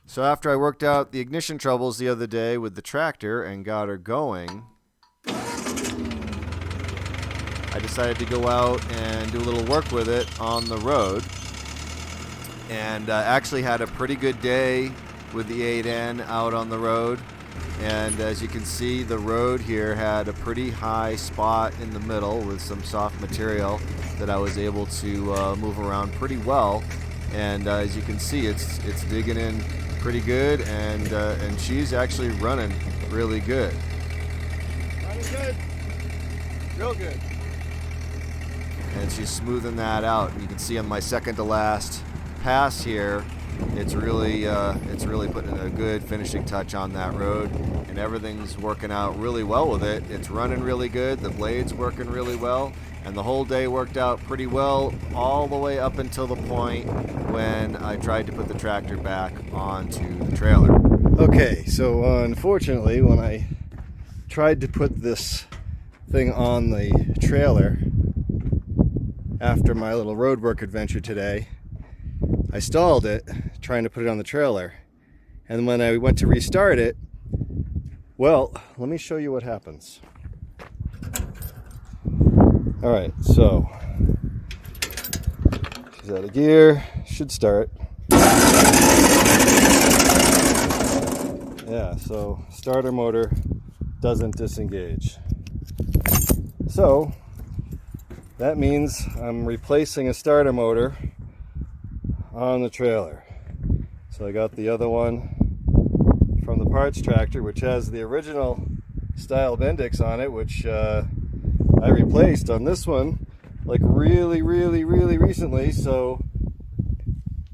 So after I worked out the ignition troubles the other day with the tractor and got her going, I decided to go out and do a little work with it on the road. And actually had a pretty good day with the 8N out on the road. And as you can see, the road here had a pretty high spot in the middle with some soft material that I was able to move around pretty well. And as you can see, it's digging in pretty good, and she's actually running really good. Running good. Real good. And she's smoothing that out. And you can see on my second to last pass here, it's really putting a good finishing touch on that road, and everything's working out really well with it. It's running really good, the blade's working really well, and the whole day worked out pretty well all the way up until the point when I tried to put the tractor back onto the trailer. Okay, so unfortunately when I tried to put this thing on the trailer after my little roadwork adventure today, I stalled it trying to put it on the trailer, and when I went to restart it, well, let me show you what happens. Alright, so she's out of gear, should start. Yeah, so starter motor doesn't disengage. So that means I'm replacing a starter motor on the trailer. So I got the other one from the parts tractor, which has the original style Bendix on it, which I replaced on this one like really recently. So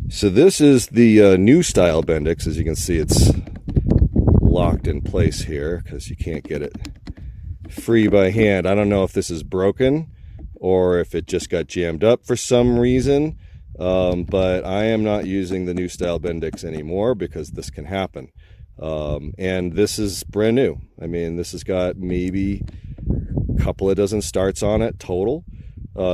this is the new style Bendix. As you can see, it's locked in place here because you can't get it free by hand. I don't know if this is broken or if it just got jammed up for some reason. But I am not using the new style Bendix anymore because this can happen. And this is brand new. I mean, this has got maybe a couple of dozen starts on it total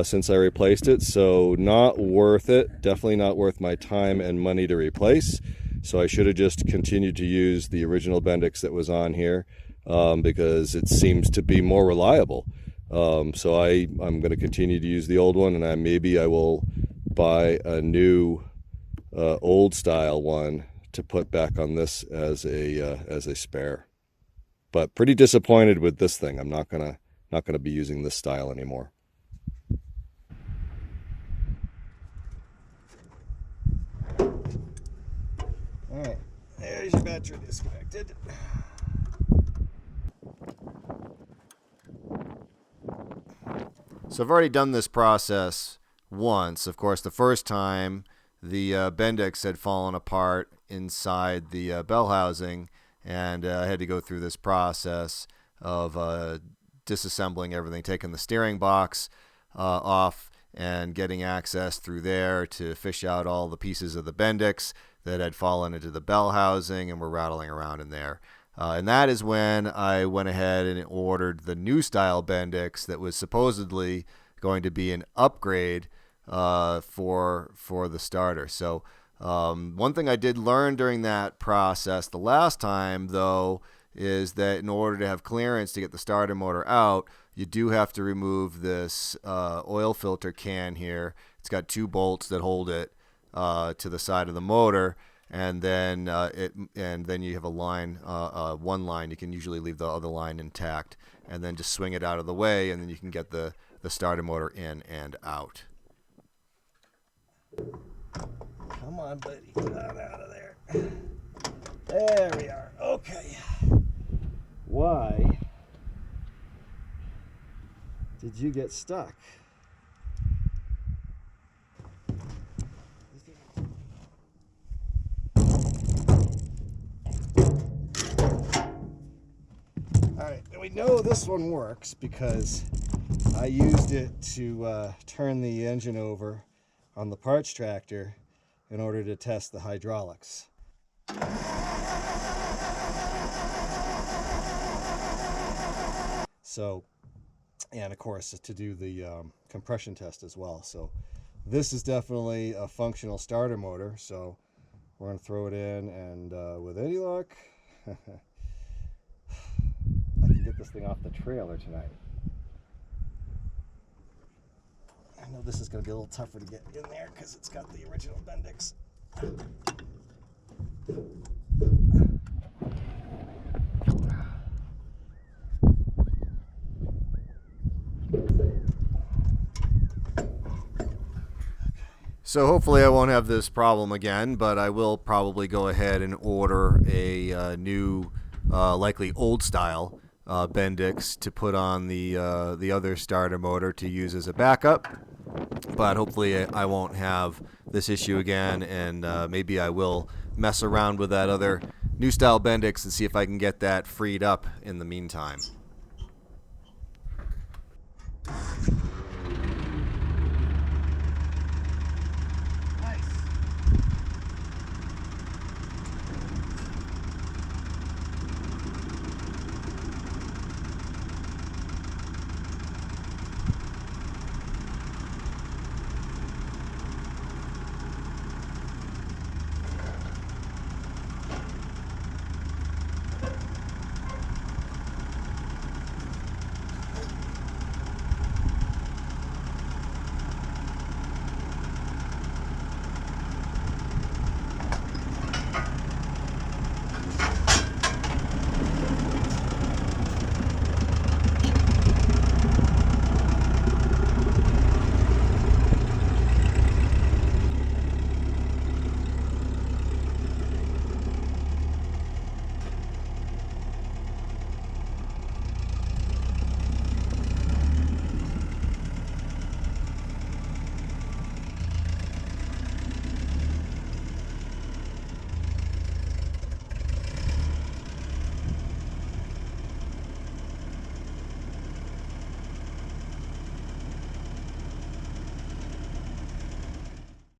since I replaced it. So not worth it. Definitely not worth my time and money to replace. So I should have just continued to use the original Bendix that was on here because it seems to be more reliable. So I'm going to continue to use the old one, and maybe I will buy a new old style one to put back on this as a spare. But pretty disappointed with this thing. I'm not gonna be using this style anymore. All right, there's your battery disconnected. So I've already done this process once. Of course, the first time the Bendix had fallen apart inside the bell housing, and I had to go through this process of disassembling everything, taking the steering box off and getting access through there to fish out all the pieces of the Bendix that had fallen into the bell housing and were rattling around in there. And that is when I went ahead and ordered the new style Bendix that was supposedly going to be an upgrade for the starter. So one thing I did learn during that process the last time, though, is that in order to have clearance to get the starter motor out, you do have to remove this oil filter can here. It's got two bolts that hold it to the side of the motor, and then you have a line, one line. You can usually leave the other line intact, and then just swing it out of the way, and then you can get the starter motor in and out. Come on, buddy, get out of there. There we are. Okay. Why did you get stuck? Alright, and we know this one works because I used it to turn the engine over on the parts tractor in order to test the hydraulics. So, and of course to do the compression test as well. So this is definitely a functional starter motor. So We're going to throw it in, and with any luck, I can get this thing off the trailer tonight. I know this is going to be a little tougher to get in there because it's got the original Bendix. So hopefully I won't have this problem again, but I will probably go ahead and order a new, likely old style Bendix to put on the other starter motor to use as a backup. But hopefully I won't have this issue again, and maybe I will mess around with that other new style Bendix and see if I can get that freed up in the meantime.